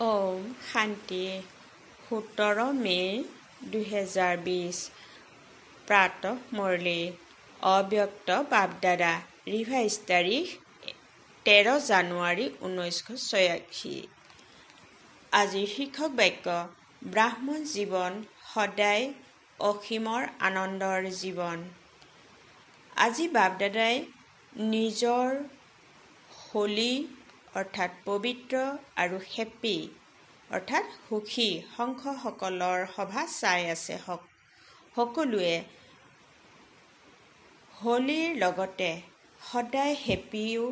ওম শান্তি 17 মে 2020 প্ৰাতঃ মুৰলী অব্যক্ত বাপদাদা ৰিভাইজ তাৰিখ 13 জানুৱাৰী 1986। আজিৰ শিক্ষক বাক্য ব্ৰাহ্মণ জীৱন সদায় অসীমৰ আনন্দৰ জীৱন। আজি বাপদাদাই নিজৰ হোলী অৰ্থাৎ পবিত্ৰ আৰু হেপী অৰ্থাৎ সুখী সংঘসকলৰ সভা চাই আছে। সকলোৱে হোলীৰ লগতে সদায় হেপীও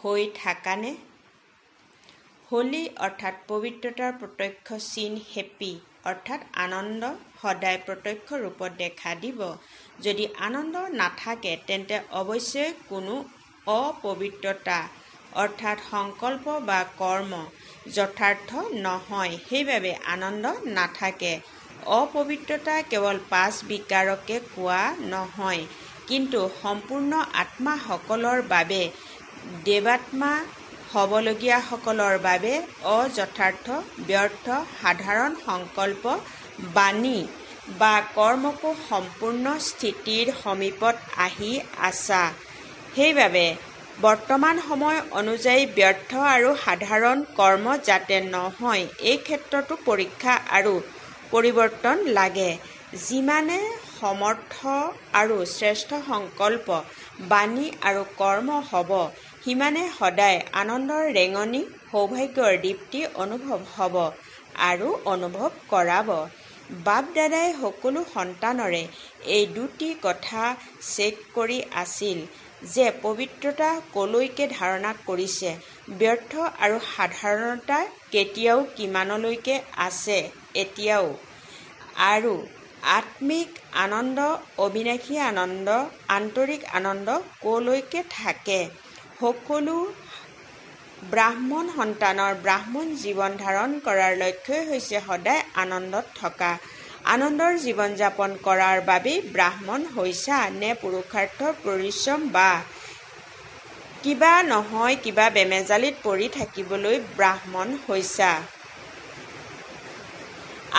হৈ থাকানে? হোলী অৰ্থাৎ পবিত্ৰতাৰ প্ৰত্যক্ষ চিন, হেপী অৰ্থাৎ আনন্দ সদায় প্ৰত্যক্ষ ৰূপত দেখা দিব। যদি আনন্দ নাথাকে তেন্তে অৱশ্যে কোনো অপবিত্ৰতা অৰ্থাৎ সংকল্প বা কৰ্ম যথাৰ্থ নহয়, সেইবাবে আনন্দ নাথাকে। অপবিত্ৰতা কেৱল 5 বিকাৰকে কোৱা নহয়, কিন্তু সম্পূৰ্ণ আত্মাসকলৰ বাবে, দেৱাত্মা হ'বলগীয়াসকলৰ বাবে অযথাৰ্থ, ব্যৰ্থ, সাধাৰণ সংকল্প, বাণী বা কৰ্মকো সম্পূৰ্ণ স্থিতিৰ সমীপত আহি আছা। সেইবাবে বৰ্তমান সময় অনুযায়ী ব্যৰ্থ আৰু সাধাৰণ কৰ্ম যাতে নহয়, এই ক্ষেত্ৰতো পৰীক্ষা আৰু পৰিৱৰ্তন লাগে। যিমানে সমৰ্থ আৰু শ্ৰেষ্ঠ সংকল্প, বাণী আৰু কৰ্ম হ'ব, সিমানে সদায় আনন্দৰ ৰেঙনি, সৌভাগ্যৰ দীপ্তি অনুভৱ হ'ব আৰু অনুভৱ কৰাব। বাপদাদাই সকলো সন্তানৰে এই দুটি কথা চেক কৰি আছিল যে পবিত্ৰতা কলৈকে ধাৰণা কৰিছে, ব্যৰ্থ আৰু সাধাৰণতা কেতিয়াও কিমানলৈকে আছে এতিয়াও, আৰু আত্মিক আনন্দ, অবিনাশী আনন্দ, আন্তৰিক আনন্দ কলৈকে থাকে। সকলো ব্ৰাহ্মণ সন্তানৰ ব্ৰাহ্মণ জীৱন ধাৰণ কৰাৰ লক্ষ্যই হৈছে সদায় আনন্দত থকা। আনন্দৰ জীৱন যাপন কৰাৰ বাবেই ব্ৰাহ্মণ হৈছা নে পুৰুষাৰ্থ, পৰিশ্ৰম বা কিবা নহয় কিবা বেমেজালিত পৰি থাকিবলৈ ব্ৰাহ্মণ হৈছা?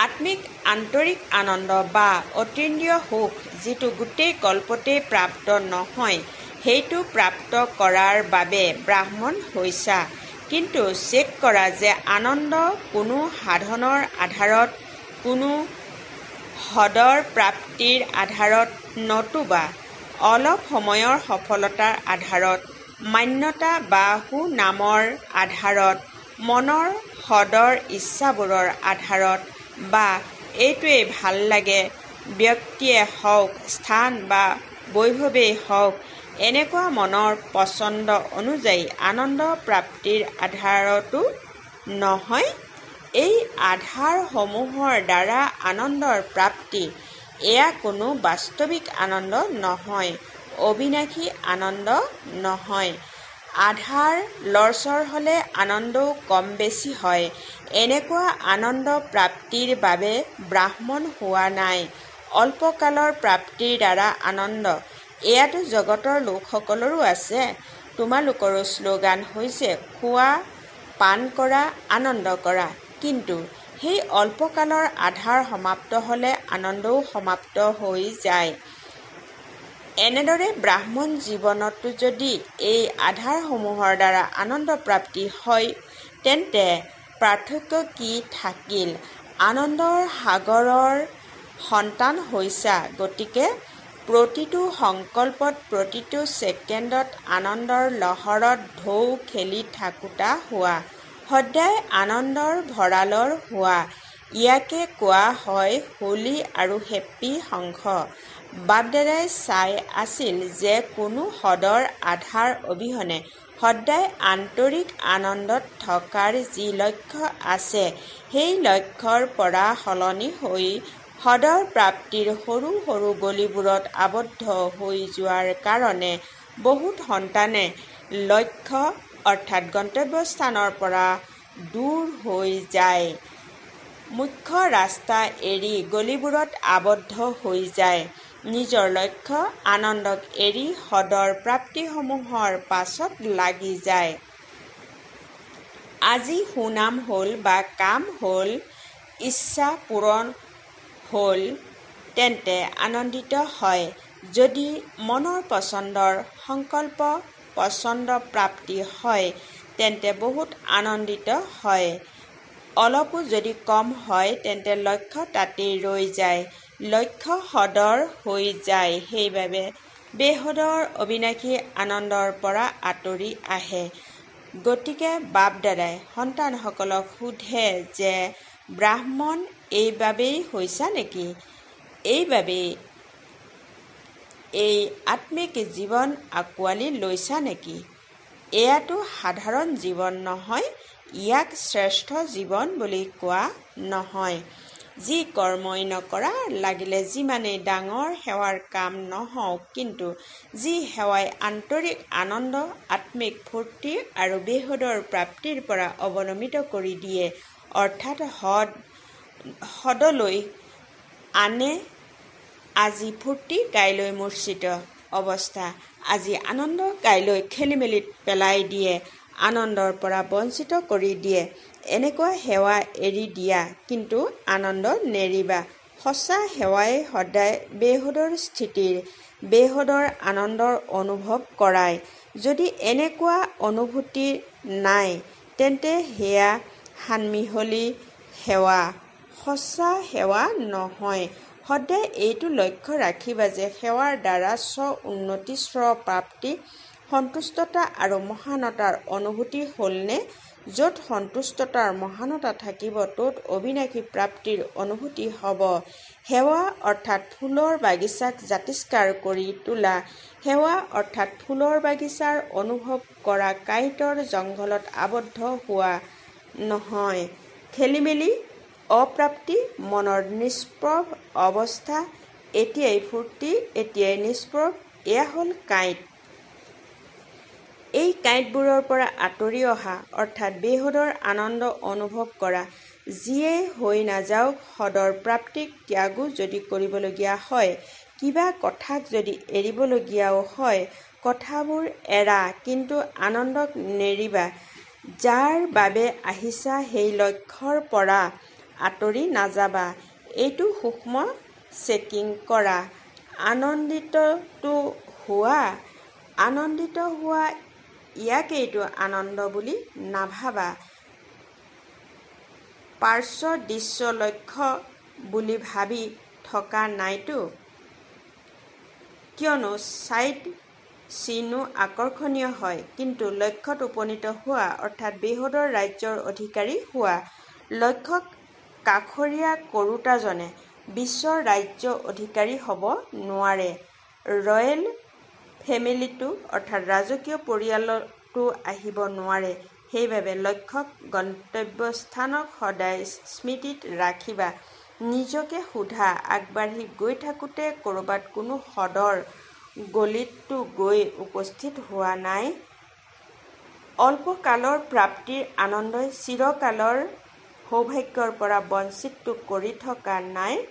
আত্মিক আন্তৰিক আনন্দ বা অতীন্দ্ৰিয় সুখ, যিটো গোটেই কল্পতেই প্ৰাপ্ত নহয়, সেইটো প্ৰাপ্ত কৰাৰ বাবে ব্ৰাহ্মণ হৈছা। কিন্তু চেক কৰা যে আনন্দ কোনো সাধনৰ আধাৰত, কোনো হ্ৰদৰ প্ৰাপ্তিৰ আধাৰত, নতুবা অলপ সময়ৰ সফলতাৰ আধাৰত, মান্যতা বা সুনামৰ আধাৰত, মনৰ হ্ৰদৰ ইচ্ছাবোৰৰ আধাৰত, বা এইটোৱেই ভাল লাগে ব্যক্তিয়ে হওক, স্থান বা বৈভৱেই হওক, এনেকুৱা মনৰ পচন্দ অনুযায়ী আনন্দ প্ৰাপ্তিৰ আধাৰতো নহয়। এই আধাৰসমূহৰ দ্বাৰা আনন্দৰ প্ৰাপ্তি, এয়া কোনো বাস্তৱিক আনন্দ নহয়, অবিনাশী আনন্দ নহয়। আধাৰ লৰচৰ হ'লে আনন্দও কম বেছি হয়। এনেকুৱা আনন্দ প্ৰাপ্তিৰ বাবে ব্ৰাহ্মণ হোৱা নাই। অল্পকালৰ প্ৰাপ্তিৰ দ্বাৰা আনন্দ, এয়াতো জগতৰ লোকসকলৰো আছে। তোমালোকৰো শ্লোগান হৈছে খোৱা, পান কৰা, আনন্দ কৰা। কিন্তু সেই অল্পকালৰ আধাৰ সমাপ্ত হ'লে আনন্দও সমাপ্ত হৈ যায়। এনেদৰে ব্ৰাহ্মণ জীৱনতো যদি এই আধাৰসমূহৰ দ্বাৰা আনন্দ প্ৰাপ্তি হয়, তেন্তে পাৰ্থক্য কি থাকিল? আনন্দৰ সাগৰৰ সন্তান হৈছা, গতিকে প্ৰতিটো সংকল্পত, প্ৰতিটো ছেকেণ্ডত আনন্দৰ লহৰত ঢৌ খেলি থাকোঁতা হোৱা, সদায় আনন্দৰ ভঁৰালৰ হোৱা। ইয়াকে কোৱা হয় হোলী আৰু হেপী সংঘ। বাপদাদাই চাই আছিল যে কোনো হ্ৰদৰ আধাৰ অবিহনে সদায় আন্তৰিক আনন্দত থকাৰ যি লক্ষ্য আছে, সেই লক্ষ্যৰ পৰা সলনি হৈ হ্ৰদৰ প্ৰাপ্তিৰ সৰু সৰু গলিবোৰত আবদ্ধ হৈ যোৱাৰ কাৰণে বহুত সন্তানে লক্ষ্য অৰ্থাৎ গন্তব্যস্থানৰ পৰা দূৰ হৈ যায়, মুখ্য ৰাস্তা এৰি গলিবোৰত আবদ্ধ হৈ যায়। নিজৰ লক্ষ্য আনন্দক এৰি হ্ৰদৰ প্ৰাপ্তিসমূহৰ পাছত লাগি যায়। আজি সুনাম হ'ল বা কাম হ'ল, ইচ্ছা পূৰণ হ'ল, তেন্তে আনন্দিত হয়। যদি মনৰ পচন্দৰ সংকল্প পচন্দ প্ৰাপ্তি হয়, তেন্তে বহুত আনন্দিত হয়। অলপো যদি কম হয়, তেন্তে লক্ষ্য তাতেই ৰৈ যায়, লক্ষ্য সদৰ হৈ যায়। সেইবাবে বেহদৰ অবিনাশী আনন্দৰ পৰা আঁতৰি আহে। গতিকে বাপ দাদাই সন্তানসকলক সোধে যে ব্ৰাহ্মণ এইবাবেই হৈছা নেকি? এইবাবেই এই আত্মিক জীৱন আঁকোৱালি লৈছা নেকি? এয়াতো সাধাৰণ জীৱন নহয়, ইয়াক শ্ৰেষ্ঠ জীৱন বুলি কোৱা নহয়। যি কৰ্মই নকৰা, লাগিলে যিমানেই ডাঙৰ সেৱাৰ কাম নহওক, কিন্তু যি সেৱাই আন্তৰিক আনন্দ, আত্মিক ফূৰ্তি আৰু বেহদৰ প্ৰাপ্তিৰ পৰা অৱনমিত কৰি দিয়ে, অৰ্থাৎ সদলৈ আনে। আজি ফূৰ্তি, কাইলৈ মূৰ্ছিত অৱস্থা, আজি আনন্দ, কাইলৈ খেলিমেলিত পেলাই দিয়ে, আনন্দৰ পৰা বঞ্চিত কৰি দিয়ে। এনেকুৱা সেৱা এৰি দিয়া, কিন্তু আনন্দ নেৰিবা। সঁচা সেৱাই সদায় বেহদৰ স্থিতিৰ, বেহদৰ আনন্দৰ অনুভৱ কৰায়। যদি এনেকুৱা অনুভূতি নাই, তেন্তে সেয়া সানমিহলি সেৱা, সঁচা সেৱা নহয়। সদায় এইটো লক্ষ্য ৰাখিবা যে সেৱাৰ দ্বাৰা স্ব-উন্নতি, স্ব-প্ৰাপ্তি, সন্তুষ্টতা আৰু মহানতাৰ অনুভূতি হ'লনে? য'ত সন্তুষ্টতাৰ মহানতা থাকিব, ত'ত অবিনাশী প্ৰাপ্তিৰ অনুভূতি হ'ব। সেৱা অৰ্থাৎ ফুলৰ বাগিচাক জাতিষ্কাৰ কৰি তোলা। সেৱা অৰ্থাৎ ফুলৰ বাগিচাৰ অনুভৱ কৰা, কাঁইটৰ জংঘলত আবদ্ধ হোৱা নহয়। খেলিমেলি, অপ্ৰাপ্তি, মনৰ নিষ্প্ৰভ অৱস্থা, এতিয়াই ফূৰ্তি, এতিয়াই নিষ্প্ৰভ, এয়া হ'ল কাঁইট। এই কাঁইটবোৰৰ পৰা আঁতৰি অহা, অৰ্থাৎ বেহদৰ আনন্দ অনুভৱ কৰা। যিয়েই হৈ নাযাওক, সদৰ প্ৰাপ্তিক ত্যাগো যদি কৰিবলগীয়া হয়, কিবা কথাক যদি এৰিবলগীয়াও হয়, কথাবোৰ এৰা, কিন্তু আনন্দক নেৰিবা। যাৰ বাবে আহিছা, সেই লক্ষ্যৰ পৰা আঁতৰি নাযাবা। এইটো সূক্ষ্ম চেকিং কৰা। আনন্দিততো হোৱা, আনন্দিত হোৱা, ইয়াকেইতো আনন্দ বুলি নাভাবা। পাৰ্শ্বদৃশ্য লক্ষ্য বুলি ভাবি থকা নাইতো। কিয়নো চাইড চিনো আকৰ্ষণীয় হয়, কিন্তু লক্ষ্যত উপনীত হোৱা, অৰ্থাৎ বেহদৰ ৰাজ্যৰ অধিকাৰী হোৱা। লক্ষ্যক কাষৰীয়া কৰোঁতাজনে বিশ্বৰ ৰাজ্য অধিকাৰী হ'ব নোৱাৰে। ৰয়েল ফেমিলিতো, অৰ্থাৎ ৰাজকীয় পৰিয়ালতো আহিব নোৱাৰে। সেইবাবে লক্ষ্যক, গন্তব্যস্থানক সদায় স্মৃতিত ৰাখিবা। নিজকে সোধা, আগবাঢ়ি গৈ থাকোঁতে ক'ৰবাত কোনো সদৰ গলিততো গৈ উপস্থিত হোৱা নাই? অল্পকালৰ প্ৰাপ্তিৰ আনন্দই চিৰকালৰ সৌভাগ্যৰ পৰা বঞ্চিততো কৰি থকা নাই?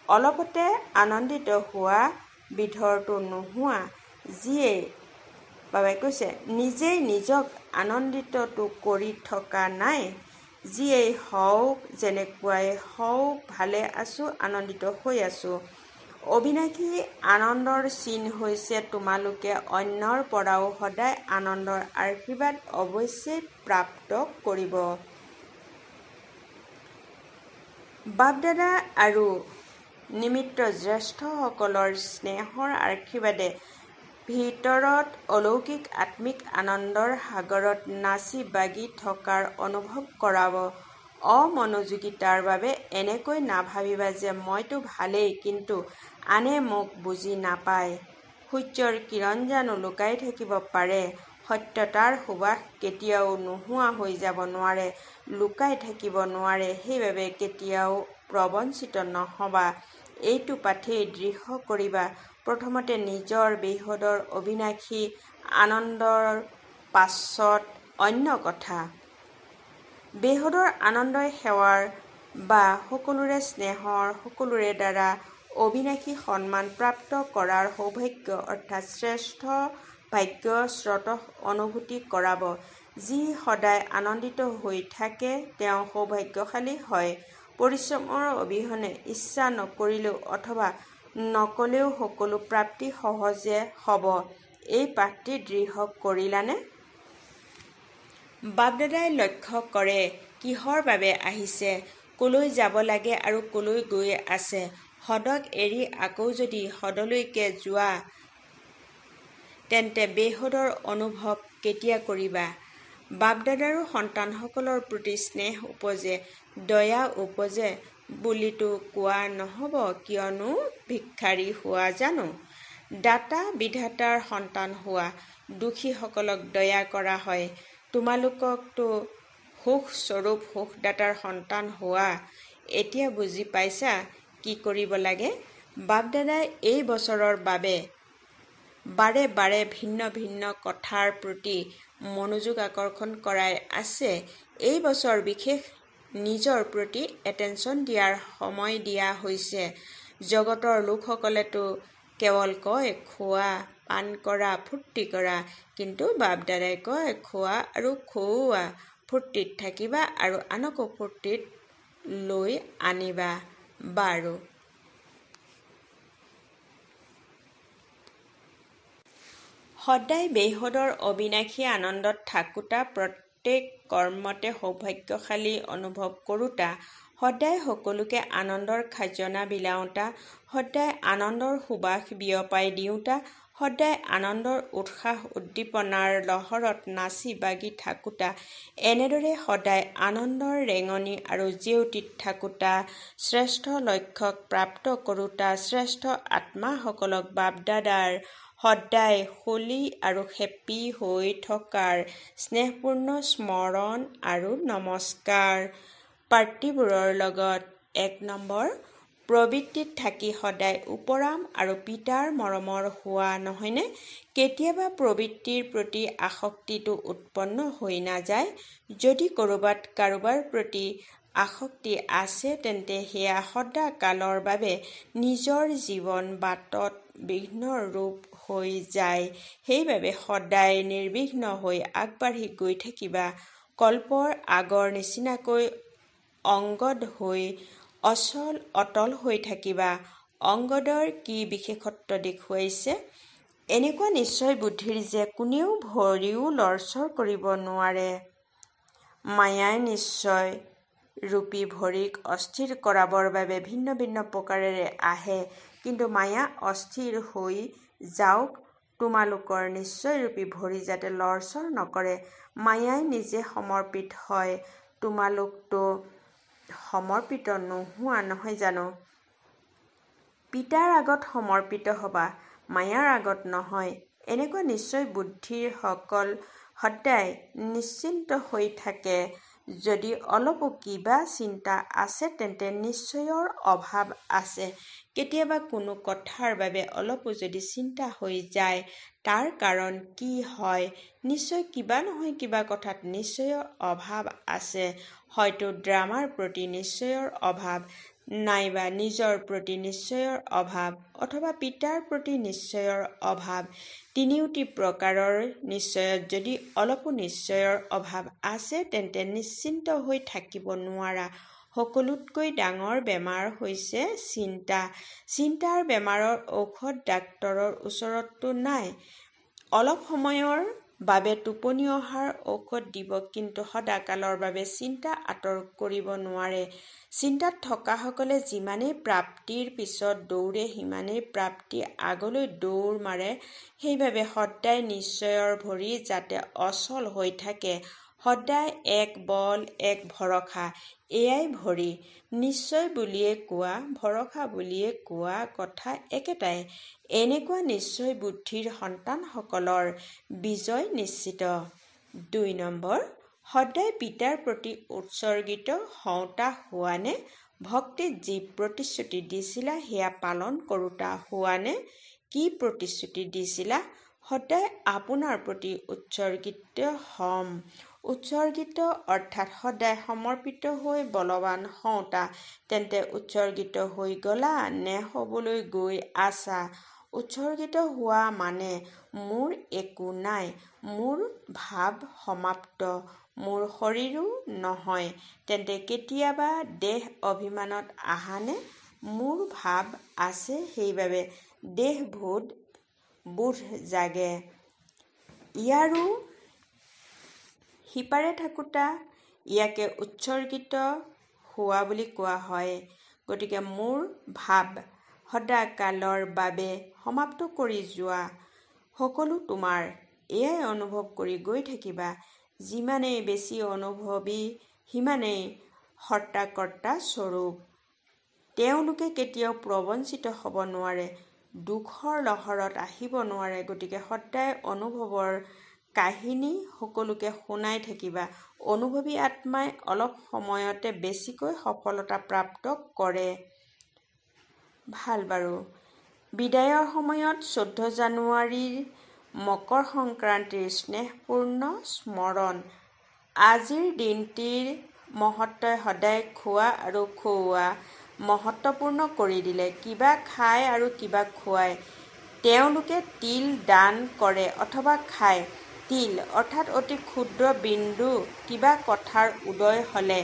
অলপতে আনন্দিত হোৱা বিধৰতো নোহোৱা? যিয়েই বাবাই কৈছে, নিজেই নিজক আনন্দিততো কৰি থকা নাই? যিয়েই হওক, যেনেকুৱাই হওক, ভালে আছো, আনন্দিত হৈ আছো। অবিনাশী আনন্দৰ চিন হৈছে তোমালোকে অন্যৰ পৰাও সদায় আনন্দৰ আশীৰ্বাদ অৱশ্যেই প্ৰাপ্ত কৰিব। বাপ-দাদা আৰু নিমিত্ত জ্যেষ্ঠসকলৰ স্নেহৰ আশীৰ্বাদে ভিতৰত অলৌকিক আত্মিক আনন্দৰ সাগৰত নাচি বাগি থকাৰ অনুভৱ কৰাব। অমনোযোগিতাৰ বাবে এনেকৈ নাভাবিবা যে মইতো ভালেই, কিন্তু আনে মোক বুজি নাপায়। সূৰ্যৰ কিৰণ জানো লুকাই থাকিব পাৰে? সত্যতাৰ সুবাস কেতিয়াও নোহোৱা হৈ যাব নোৱাৰে, লুকাই থাকিব নোৱাৰে। সেইবাবে কেতিয়াও প্ৰবঞ্চিত নহবা। এইটো পাঠেই দৃঢ় কৰিবা। প্ৰথমতে নিজৰ বেহদৰ অবিনাশী আনন্দৰ পাছত অন্য কথা। বেহদৰ আনন্দই সেৱাৰ বা সকলোৰে স্নেহৰ, সকলোৰে দ্বাৰা অবিনাশী সন্মান প্ৰাপ্ত কৰাৰ সৌভাগ্য, অৰ্থাৎ শ্ৰেষ্ঠ ভাগ্য স্ৰোতঃ অনুভূতি কৰাব। যি সদায় আনন্দিত হৈ থাকে তেওঁ সৌভাগ্যশালী হয়। পৰিশ্ৰমৰ অবিহনে ইচ্ছা নকৰিলেও অথবা নকলেও সকলো প্ৰাপ্তি সহজে হ'ব। এই পাঠটি দৃঢ় কৰিলানে? বাপ-দাদাই লক্ষ্য কৰে কিহৰ বাবে আহিছে, কলৈ যাব লাগে আৰু কলৈ গৈ আছে। হ্ৰদক এৰি আকৌ যদি হ্ৰদলৈকে যোৱা তেন্তে বেহদৰ অনুভৱ কেতিয়া কৰিবা? বাপ-দাদাৰো সন্তানসকলৰ প্ৰতি স্নেহ উপজে, দয়া উপজে বুলিতো কোৱা নহ'ব, কিয়নো ভিক্ষাৰী হোৱা জানো? দাতা বিধাতাৰ সন্তান হোৱা, দুখীসকলক দয়া কৰা হয়। তোমালোকতো সুখস্বৰূপ সুখদাতাৰ সন্তান হোৱা। এতিয়া বুজি পাইছা কি কৰিব লাগে? বাপ-দাদাই এই বছৰৰ বাবে বাৰে বাৰে ভিন্ন ভিন্ন কথাৰ প্ৰতি মনোযোগ আকৰ্ষণ কৰাই আছে। এই বছৰ বিশেষ নিজৰ প্ৰতি এটেনশ্যন দিয়াৰ সময় দিয়া হৈছে। জগতৰ লোকসকলেতো কেৱল কয় খোৱা, পান কৰা, ফূৰ্তি কৰা, কিন্তু বাপ-দাদাই কয় খোৱা আৰু খুওৱা, ফূৰ্তিত থাকিবা আৰু আনকো ফূৰ্তিত লৈ আনিবা। বাৰু সদায় বেহদৰ অবিনাশী আনন্দত থাকোঁতা, প্ৰত্যেক কৰ্মতে সৌভাগ্যশালী অনুভৱ কৰোঁতা, সদায় সকলোকে আনন্দৰ খাজনা বিলাওঁতা, সদায় আনন্দৰ সুবাস বিয়পাই দিওঁতা, সদায় আনন্দৰ উৎসাহ উদ্দীপনাৰ লহৰত নাচি বাগি থাকোঁতা, এনেদৰে সদায় আনন্দৰ ৰেঙনি আৰু জেউতিত থাকোঁতা, শ্ৰেষ্ঠ লক্ষ্যক প্ৰাপ্ত কৰোঁতা, শ্ৰেষ্ঠ আত্মাসকলক বাপ-দাদাৰ সদায় সলি আৰু হেপী হৈ থকাৰ স্নেহপূৰ্ণ স্মৰণ আৰু নমস্কাৰ। প্ৰাৰ্থীবোৰৰ লগত ১ নম্বৰ, প্ৰবৃত্তিত থাকি সদায় উপৰাম আৰু পিতাৰ মৰমৰ হোৱা নহয়নে? কেতিয়াবা প্ৰবৃত্তিৰ প্ৰতি আসক্তিটো উৎপন্ন হৈ নাযায়? যদি ক'ৰবাত কাৰোবাৰ প্ৰতি আসক্তি আছে তেন্তে সেয়া সদা কালৰ বাবে নিজৰ জীৱন বাটত বিঘ্নৰূপ হৈ যায়। সেইবাবে সদায় নিৰ্বিঘ্ন হৈ আগবাঢ়ি গৈ থাকিবা। কল্পৰ আগৰ নিচিনাকৈ অংগদ হৈ অটল হৈ থাকিবা। অংগদৰ কি বিশেষত্ব দেখুৱাইছে? এনেকুৱা নিশ্চয় বুদ্ধিৰ যে কোনেও ভৰিও লৰচৰ কৰিব নোৱাৰে। মায়াই নিশ্চয় ৰূপী ভৰিক অস্থিৰ কৰাবৰ বাবে ভিন্ন ভিন্ন প্ৰকাৰেৰে আহে, কিন্তু মায়া অস্থিৰ হৈ যাওক, তোমালোকৰ নিশ্চয়ৰূপী ভৰি যাতে লৰচৰ নকৰে। মায়াই নিজে সমৰ্পিত হয়, তোমালোকতো সমৰ্পিত নোহোৱা নহয় জানো? পিতাৰ আগত সমৰ্পিত হবা, মায়াৰ আগত নহয়। এনেকুৱা নিশ্চয় বুদ্ধিৰ সকল সদায় নিশ্চিন্ত হৈ থাকে। যদি অলপো কিবা চিন্তা আছে তেন্তে নিশ্চয়ৰ অভাৱ আছে। কেতিয়াবা কোনো কথাৰ বাবে অলপো যদি চিন্তা হৈ যায় তাৰ কাৰণ কি হয়? নিশ্চয় কিবা নহয় কিবা কথাত নিশ্চয়ৰ অভাৱ আছে। হয়তো ড্ৰামাৰ প্ৰতি নিশ্চয়ৰ অভাৱ, নাইবা নিজৰ প্ৰতি নিশ্চয়ৰ অভাৱ, অথবা পিতাৰ প্ৰতি নিশ্চয়ৰ অভাৱ। তিনিওটি প্ৰকাৰৰ নিশ্চয়ত যদি অলপো নিশ্চয়ৰ অভাৱ আছে তেন্তে নিশ্চিন্ত হৈ থাকিব নোৱাৰা। সকলোতকৈ ডাঙৰ বেমাৰ হৈছে চিন্তা। চিন্তাৰ বেমাৰৰ ঔষধ ডাক্তৰৰ ওচৰততো নাই। অলপ সময়ৰ বাবে টোপনি অহাৰ ঔষধ দিব, কিন্তু সদাকালৰ বাবে চিন্তা আঁতৰ কৰিব নোৱাৰে। চিন্তাত থকাসকলে যিমানেই প্ৰাপ্তিৰ পিছত দৌৰে সিমানেই প্ৰাপ্তি আগলৈ দৌৰ মাৰে। সেইবাবে সদায় নিশ্চয়ৰ ভৰি যাতে অচল হৈ থাকে। সদায় এক বল এক ভৰসা, এয়াই ভৰি। নিশ্চয় বুলিয়ে কোৱা, ভৰসা বুলিয়ে কোৱা কথা একেটাই। এনেকুৱা নিশ্চয় বুদ্ধিৰ সন্তানসকলৰ বিজয় নিশ্চিত। ২ নম্বৰ, সদায় পিতাৰ প্ৰতি উৎসৰ্গিত হওঁতা হোৱানে? ভক্তিত যি প্ৰতিশ্ৰুতি দিছিলা সেয়া পালন কৰোঁতা হোৱানে? কি প্ৰতিশ্ৰুতি দিছিলা? সদায় আপোনাৰ প্ৰতি উৎসৰ্গিত হ'ম। উৎসৰ্গিত অৰ্থাৎ সদায় সমৰ্পিত হৈ বলৱান হওঁতা। তেন্তে উৎসৰ্গিত হৈ গ'লা নে হ'বলৈ গৈ আছা? উৎসৰ্গিত হোৱা মানে মোৰ একো নাই, মোৰ ভাৱ সমাপ্ত, মোৰ শৰীৰো নহয়। তেন্তে কেতিয়াবা দেহ অভিমানত আহানে? মোৰ ভাৱ আছে, সেইবাবে দেহবোধ জাগে। ইয়াৰো সিপাৰে থাকোঁতা ইয়াকে উৎসৰ্গিত হোৱা বুলি কোৱা হয়। গতিকে মোৰ ভাৱ সদাকালৰ বাবে সমাপ্ত কৰি যোৱা। সকলো তোমাৰ, এয়াই অনুভৱ কৰি গৈ থাকিবা। যিমানেই বেছি অনুভৱী সিমানেই সৰ্তা-কৰ্তা স্বৰূপ। তেওঁলোকে কেতিয়াও প্ৰবঞ্চিত হ'ব নোৱাৰে, দুখৰ লহৰত আহিব নোৱাৰে। গতিকে সদায় অনুভৱৰ কাহিনী সকলোকে শুনাই থাকিবা। অনুভৱী আত্মাই অলপ সময়তে বেছিকৈ সফলতা প্ৰাপ্ত কৰে। ভাল বাৰু। বিদায়ৰ সময়ত 14 জানুৱাৰীৰ মকৰ সংক্ৰান্তিৰ স্নেহপূৰ্ণ স্মৰণ। আজিৰ দিনটিৰ মহত্বই সদায় খোৱা আৰু খুওৱা মহত্বপূৰ্ণ কৰি দিলে। কিবা খায় আৰু কিবা খুৱায়। তেওঁলোকে তিল দান কৰে অথবা খায়। তিল অৰ্থাৎ অতি ক্ষুদ্ৰ বিন্দু। কিবা কথাৰ উদয় হ'লে,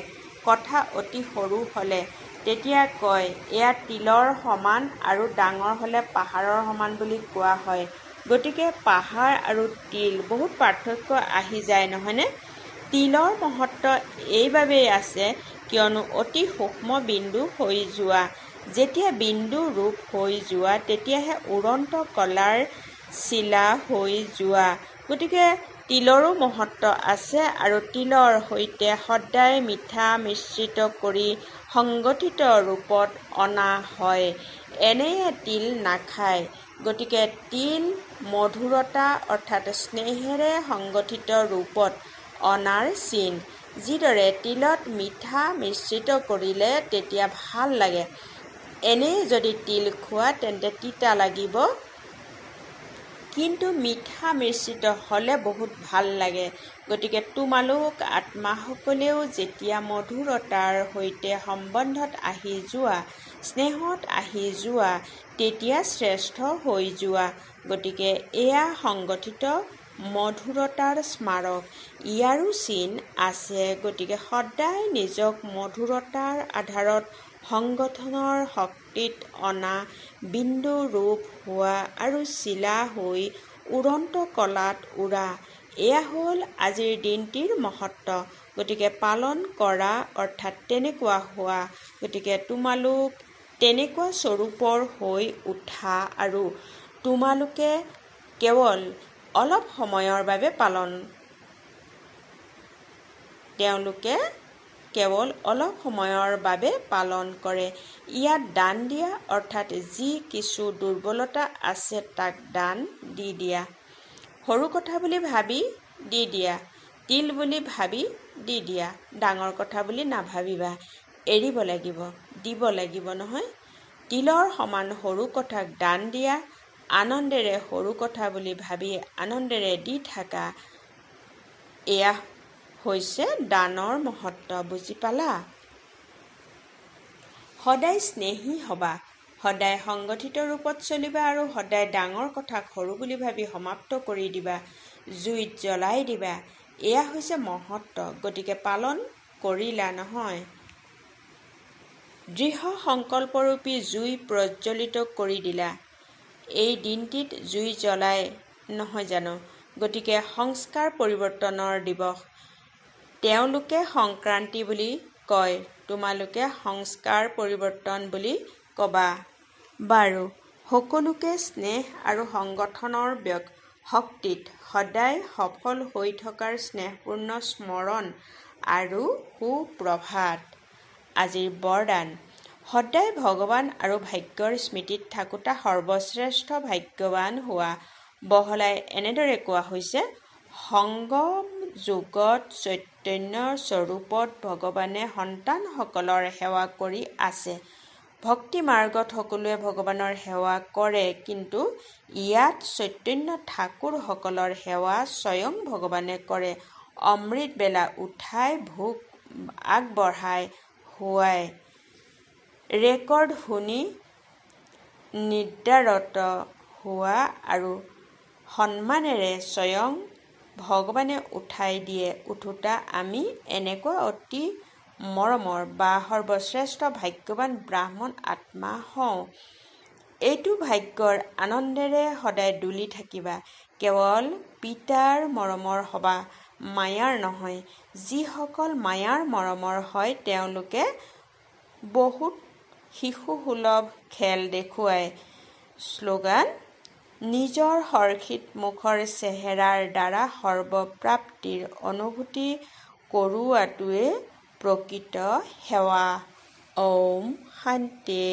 কথা অতি সৰু হ'লে তেতিয়া কয়, এয়া তিলৰ সমান, আৰু ডাঙৰ হ'লে পাহাৰৰ সমান বুলি কোৱা হয়। গতিকে পাহাৰ আৰু তিল বহুত পাৰ্থক্য আহি যায়, নহয়নে? তিলৰ মহত্ব এইবাবেই আছে কিয়নো অতি সূক্ষ্ম বিন্দু হৈ যোৱা। যেতিয়া বিন্দু ৰূপ হৈ যোৱা তেতিয়াহে উড়ন্ত কলাৰ চিলা হৈ যোৱা। গতিকে তিলৰো মহত্ব আছে, আৰু তিলৰ সৈতে সদায় মিঠা মিশ্ৰিত কৰি সংগঠিত ৰূপত অনা হয়। এনেয়ে তিল নাখায়। গতিকে তিল মধুৰতা অৰ্থাৎ স্নেহেৰে সংগঠিত ৰূপত অনাৰ চিন। যিদৰে তিলত মিঠা মিশ্ৰিত কৰিলে তেতিয়া ভাল লাগে। এনেয়ে যদি তিল খোৱা তেন্তে তিতা লাগিব, কিন্তু মিঠা মিশ্ৰিত হ'লে বহুত ভাল লাগে। গতিকে তোমালোক আত্মাসকলেও যেতিয়া মধুৰতাৰ সৈতে সম্বন্ধত আহি যোৱা, স্নেহত আহি যোৱা, তেতিয়া শ্ৰেষ্ঠ হৈ যোৱা। গতিকে এয়া সংগঠিত মধুৰতাৰ স্মাৰক। ইয়াৰো চিন আছে। গতিকে সদায় নিজক মধুৰতাৰ আধাৰত সংগঠনৰ শক্তিত অনা, বিন্দু ৰূপ হোৱা আৰু চিলা হৈ উড়ন্ত কলাত উৰা। এয়া হ'ল আজিৰ দিনটিৰ মহত্ব। গতিকে পালন কৰা অৰ্থাৎ তেনেকুৱা হোৱা। গতিকে তোমালোক তেনেকুৱা স্বৰূপৰ হৈ উঠা, আৰু তোমালোকে কেৱল অলপ সময়ৰ বাবে তেওঁলোকে কেৱল অলপ সময়ৰ বাবে পালন কৰে। ইয়াত দান দিয়া অৰ্থাৎ যি কিছু দুৰ্বলতা আছে তাক দান দি দিয়া। সৰু কথা বুলি ভাবি দি দিয়া। তিল বুলি ভাবি দি দিয়া। ডাঙৰ কথা বুলি নাভাবিবা। এৰিব লাগিব, দিব লাগিব, নহয়? তিলৰ সমান সৰু কথাক দান দিয়া। আনন্দেৰে সৰু কথা বুলি ভাবি আনন্দেৰে দি থাকা। এয়া হৈছে দানৰ মহত্ব। বুজি পালা? সদায় স্নেহী হবা, সদায় সংগঠিত ৰূপত চলিবা, আৰু সদায় ডাঙৰ কথাক সৰু বুলি ভাবি সমাপ্ত কৰি দিবা, জুইত জ্বলাই দিবা। এয়া হৈছে মহত্ব। গতিকে পালন কৰিলা, নহয়? দৃঢ় সংকল্পৰূপী জুই প্ৰজ্বলিত কৰি দিলা। এই দিনটিত জুই জ্বলাই, নহয় জানো? গতিকে সংস্কাৰ পৰিৱৰ্তনৰ দিৱস। তেওঁলোকে সংক্ৰান্তি বুলি কয়, তোমালোকে সংস্কাৰ পৰিৱৰ্তন বুলি ক'বা। বাৰু, সকলোকে স্নেহ আৰু সংগঠনৰ শক্তিত সদায় সফল হৈ থকাৰ স্নেহপূৰ্ণ স্মৰণ আৰু সুপ্ৰভাত। আজিৰ বৰদান। সদায় ভগৱান আৰু ভাগ্যৰ স্মৃতিত থাকোঁতা সৰ্বশ্ৰেষ্ঠ ভাগ্যৱান হোৱা। বহলাই এনেদৰে কোৱা হৈছে, সংগম যোগত চৈতন্য স্বৰূপত ভগৱানে সন্তানসকলৰ সেৱা কৰি আছে। ভক্তি মাৰ্গত সকলোৱে ভগৱানৰ সেৱা কৰে, কিন্তু ইয়াত চৈতন্য ঠাকুৰসকলৰ সেৱা স্বয়ং ভগৱানে কৰে। অমৃত বেলা উঠাই ভোগ আগবঢ়াই খুৱাই। ৰেকৰ্ড শুনি নিদ্ৰাৰত হোৱা আৰু সন্মানেৰে স্বয়ং ভগৱানে উঠাই দিয়ে উঠোতা আমি এনেকুৱা অতি মৰমৰ বা সৰ্বশ্ৰেষ্ঠ ভাগ্যৱান ব্ৰাহ্মণ আত্মা হওঁ। এইটো ভাগ্যৰ আনন্দেৰে সদায় ডুলি থাকিবা। কেৱল পিতাৰ মৰমৰ হবা, মায়াৰ নহয়। যিসকল মায়াৰ মৰমৰ হয় তেওঁলোকে বহুত শিশুসুলভ খেল দেখুৱায়। শ্লোগান: নিজৰ হৰ্ষিত মুখৰ চেহেৰাৰ দ্বাৰা সৰ্বপ্ৰাপ্তিৰ অনুভূতি কৰোৱাটোৱে প্ৰকৃত সেৱা। ঔম শান্তি।